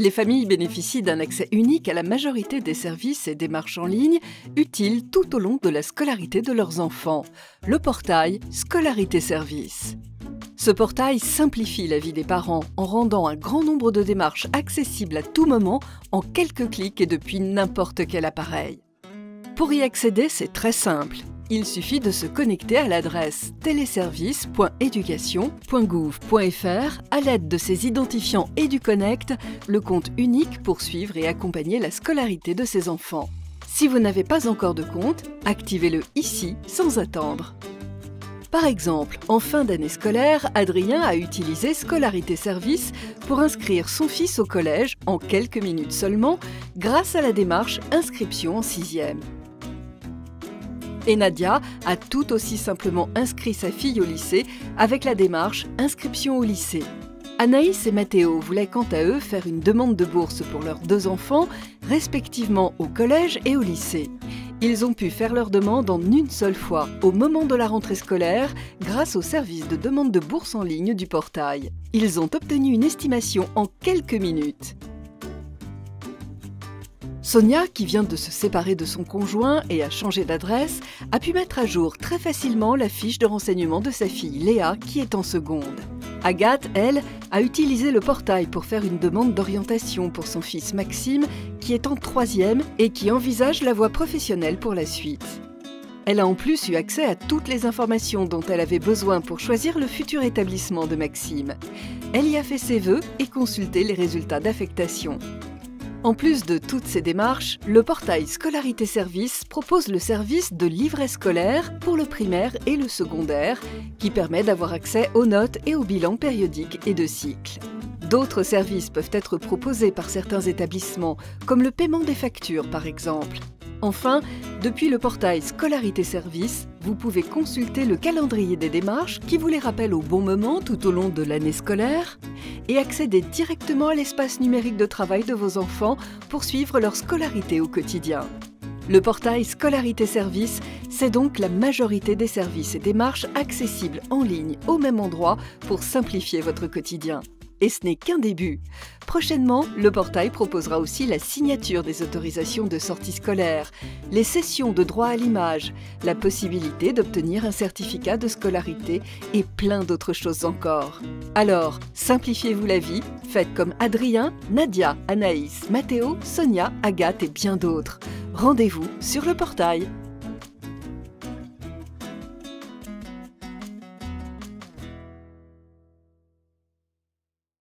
Les familles bénéficient d'un accès unique à la majorité des services et démarches en ligne utiles tout au long de la scolarité de leurs enfants. Le portail Scolarité Service. Ce portail simplifie la vie des parents en rendant un grand nombre de démarches accessibles à tout moment en quelques clics et depuis n'importe quel appareil. Pour y accéder, c'est très simple. Il suffit de se connecter à l'adresse téléservice.education.gouv.fr à l'aide de ses identifiants EduConnect, le compte unique pour suivre et accompagner la scolarité de ses enfants. Si vous n'avez pas encore de compte, activez-le ici sans attendre. Par exemple, en fin d'année scolaire, Adrien a utilisé Scolarité Service pour inscrire son fils au collège en quelques minutes seulement grâce à la démarche Inscription en 6e. Et Nadia a tout aussi simplement inscrit sa fille au lycée avec la démarche Inscription au lycée. Anaïs et Mathéo voulaient quant à eux faire une demande de bourse pour leurs 2 enfants, respectivement au collège et au lycée. Ils ont pu faire leur demande en une seule fois, au moment de la rentrée scolaire, grâce au service de demande de bourse en ligne du portail. Ils ont obtenu une estimation en quelques minutes. Sonia, qui vient de se séparer de son conjoint et a changé d'adresse, a pu mettre à jour très facilement la fiche de renseignement de sa fille Léa, qui est en seconde. Agathe, elle, a utilisé le portail pour faire une demande d'orientation pour son fils Maxime, qui est en 3e et qui envisage la voie professionnelle pour la suite. Elle a en plus eu accès à toutes les informations dont elle avait besoin pour choisir le futur établissement de Maxime. Elle y a fait ses vœux et consulté les résultats d'affectation. En plus de toutes ces démarches, le portail Scolarité Service propose le service de livret scolaire pour le primaire et le secondaire, qui permet d'avoir accès aux notes et aux bilans périodiques et de cycle. D'autres services peuvent être proposés par certains établissements, comme le paiement des factures par exemple. Enfin, depuis le portail Scolarité Service, vous pouvez consulter le calendrier des démarches qui vous les rappelle au bon moment tout au long de l'année scolaire et accéder directement à l'espace numérique de travail de vos enfants pour suivre leur scolarité au quotidien. Le portail Scolarité Service, c'est donc la majorité des services et démarches accessibles en ligne au même endroit pour simplifier votre quotidien. Et ce n'est qu'un début. Prochainement, le portail proposera aussi la signature des autorisations de sortie scolaire, les cessions de droit à l'image, la possibilité d'obtenir un certificat de scolarité et plein d'autres choses encore. Alors, simplifiez-vous la vie, faites comme Adrien, Nadia, Anaïs, Mathéo, Sonia, Agathe et bien d'autres. Rendez-vous sur le portail.